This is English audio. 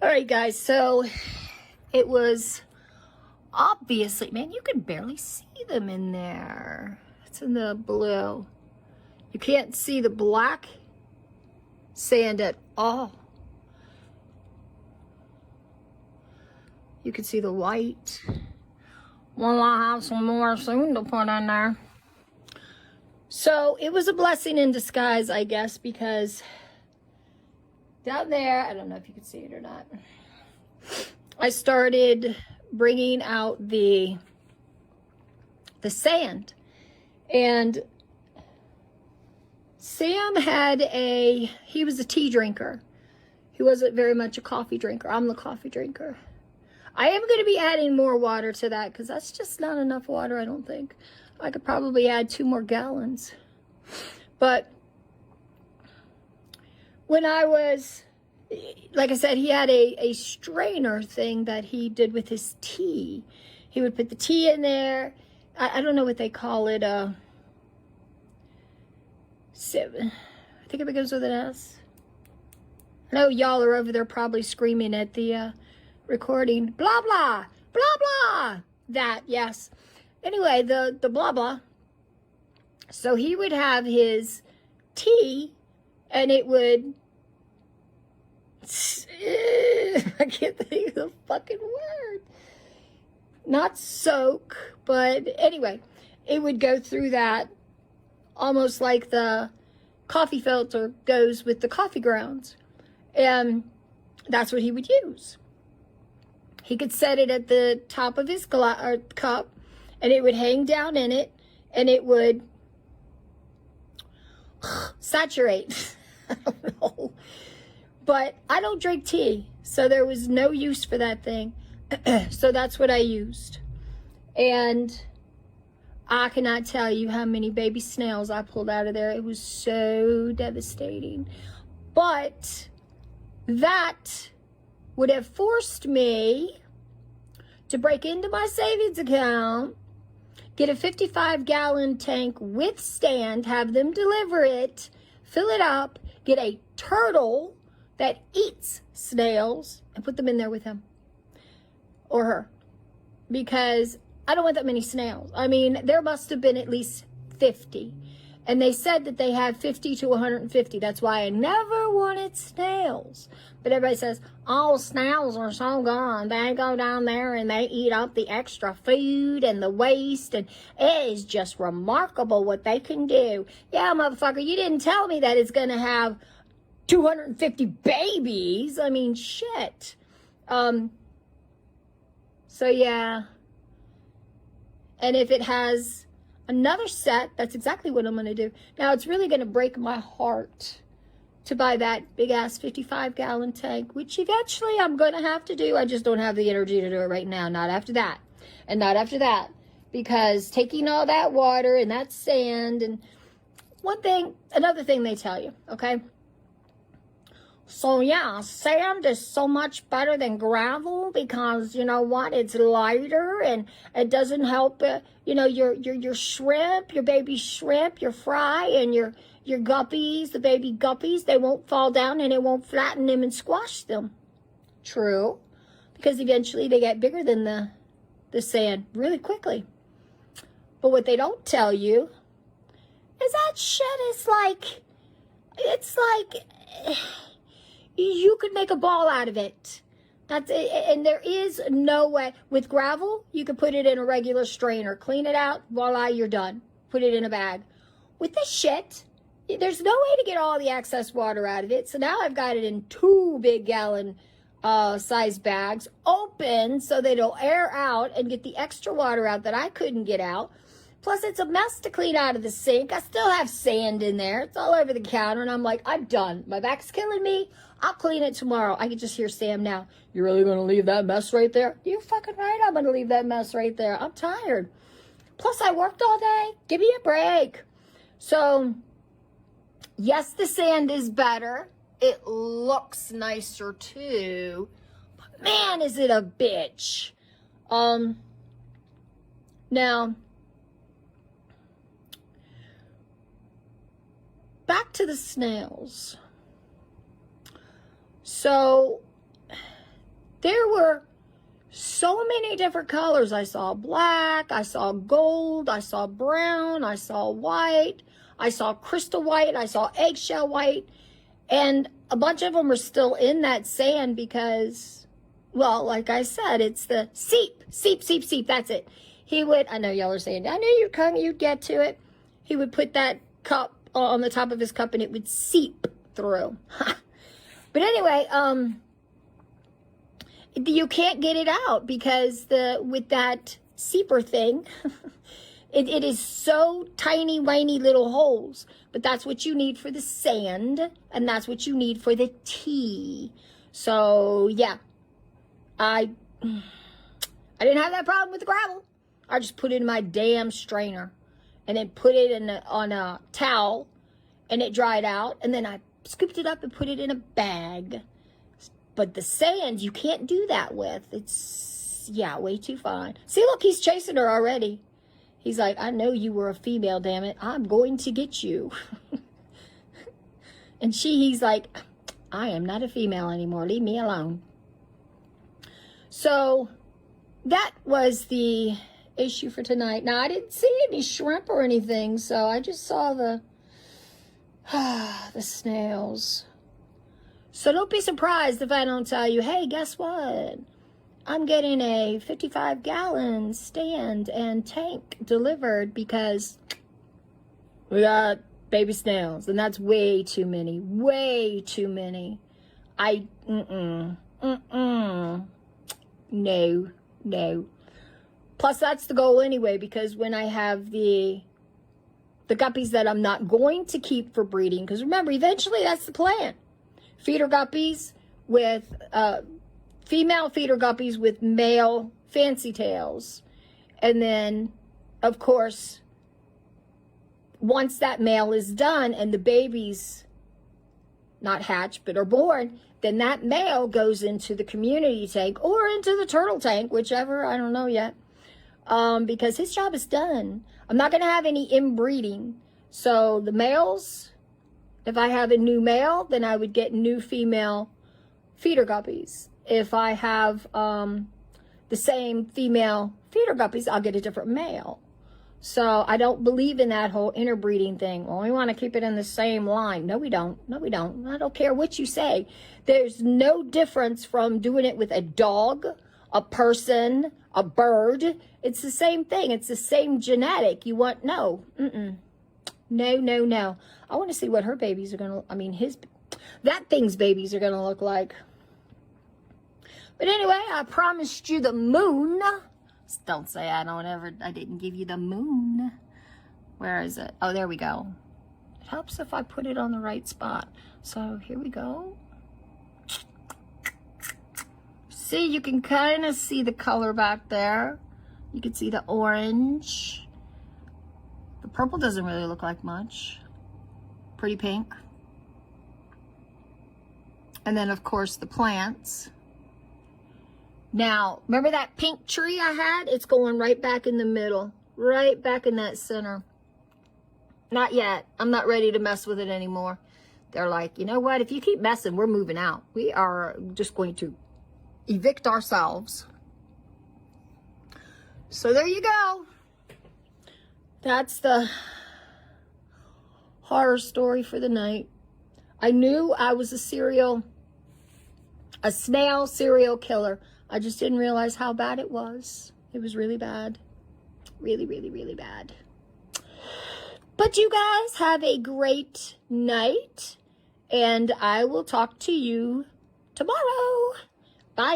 All right, guys, so it was obviously, man, you can barely see them in there. It's in the blue. You can't see the black sand at all. You can see the white. Well, I'll have some more soon to put in there. So it was a blessing in disguise, I guess, because down there, I don't know if you can see it or not, I started bringing out the sand. And Sam he was a tea drinker. He wasn't very much a coffee drinker. I'm the coffee drinker. I am going to be adding more water to that because that's just not enough water, I don't think. I could probably add 2 more gallons. But when I was, like I said, he had a strainer thing that he did with his tea. He would put the tea in there. I don't know what they call it. I think it begins with an S. I know y'all are over there probably screaming at the recording. Blah, blah, blah, blah. That, yes. Anyway, the blah, blah. So he would have his tea, and it would, I can't think of the fucking word. Not soak, but anyway, it would go through that almost like the coffee filter goes with the coffee grounds. And that's what he would use. He could set it at the top of his cup, and it would hang down in it, and it would saturate. I don't know. But I don't drink tea, so there was no use for that thing. So that's what I used. And I cannot tell you how many baby snails I pulled out of there. It was so devastating. But that would have forced me to break into my savings account, get a 55-gallon tank with stand, have them deliver it, fill it up, get a turtle that eats snails, and put them in there with him or her. Because I don't want that many snails. I mean, there must have been at least 50. And they said that they had 50 to 150. That's why I never wanted snails. But everybody says, oh, snails are so good. They go down there and they eat up the extra food and the waste. And it is just remarkable what they can do. Yeah, motherfucker, you didn't tell me that it's going to have 250 babies. I mean, shit. So, yeah. And if it has another set, that's exactly what I'm going to do. Now, it's really going to break my heart to buy that big-ass 55-gallon tank, which eventually I'm going to have to do. I just don't have the energy to do it right now. Not after that. And not after that. Because taking all that water and that sand and another thing they tell you, okay? So, yeah, sand is so much better than gravel because, you know what, it's lighter and it doesn't help, your shrimp, your baby shrimp, your fry, and your guppies, the baby guppies. They won't fall down and it won't flatten them and squash them. True, because eventually they get bigger than the sand really quickly. But what they don't tell you is that shit is it's like... You could make a ball out of it. That's it. And there is no way. With gravel, you could put it in a regular strainer. Clean it out. Voila, you're done. Put it in a bag. With this shit, there's no way to get all the excess water out of it. So now I've got it in 2 big gallon size bags. Open so that it'll air out and get the extra water out that I couldn't get out. Plus, it's a mess to clean out of the sink. I still have sand in there. It's all over the counter. And I'm like, I'm done. My back's killing me. I'll clean it tomorrow. I can just hear Sam now. You really going to leave that mess right there? You're fucking right. I'm going to leave that mess right there. I'm tired. Plus, I worked all day. Give me a break. So, yes, the sand is better. It looks nicer, too. But, man, is it a bitch. Now... back to the snails. So There were so many different colors. I saw black, I saw gold, I saw brown, I saw white, I saw crystal white, I saw eggshell white, and a bunch of them are still in that sand because, well, like I said, it's the seep, that's it. He would, I know y'all are saying, I knew you'd get to it. He would put that cup on the top of his cup and it would seep through. But anyway, you can't get it out because with that seeper thing, it is so tiny, whiny little holes. But that's what you need for the sand, and that's what you need for the tea. So yeah, I didn't have that problem with the gravel. I just put it in my damn strainer, and then put it on a towel, and it dried out, and then I scooped it up and put it in a bag. But the sand, you can't do that with. It's, yeah, way too fine. See, look, he's chasing her already. He's like, I know you were a female, damn it. I'm going to get you. And he's like, I am not a female anymore. Leave me alone. So that was the issue for tonight. Now, I didn't see any shrimp or anything, so I just saw the snails. So don't be surprised if I don't tell you, hey, guess what? I'm getting a 55-gallon stand and tank delivered because we got baby snails, and that's way too many. Way too many. No. Plus, that's the goal anyway, because when I have the guppies that I'm not going to keep for breeding, because remember, eventually that's the plan. Feeder guppies with female feeder guppies with male Fancytails, and then of course once that male is done and the babies not hatch but are born, then that male goes into the community tank or into the turtle tank, whichever, I don't know yet, because his job is done. I'm not going to have any inbreeding. So the males, if I have a new male, then I would get new female feeder guppies. If I have the same female feeder guppies, I'll get a different male. So I don't believe in that whole interbreeding thing. Well, we want to keep it in the same line. No, we don't. No, we don't. I don't care what you say. There's no difference from doing it with a dog, a person, a bird. It's the same thing. It's the same genetic. You want, no. No. I want to see what her babies are going to, that thing's babies are going to look like. But anyway, I promised you the moon. Don't say I didn't give you the moon. Where is it? Oh, there we go. It helps if I put it on the right spot. So here we go. See, you can kind of see the color back there. You can see the orange. The purple doesn't really look like much. Pretty pink. And then, of course, the plants. Now, remember that pink tree I had? It's going right back in the middle. Right back in that center. Not yet. I'm not ready to mess with it anymore. They're like, you know what? If you keep messing, we're moving out. We are just going to evict ourselves. So there you go. That's the horror story for the night. I knew I was a snail serial killer. I just didn't realize how bad it was. It was really bad. Really, really, really bad. But you guys have a great night, and I will talk to you tomorrow. Bye.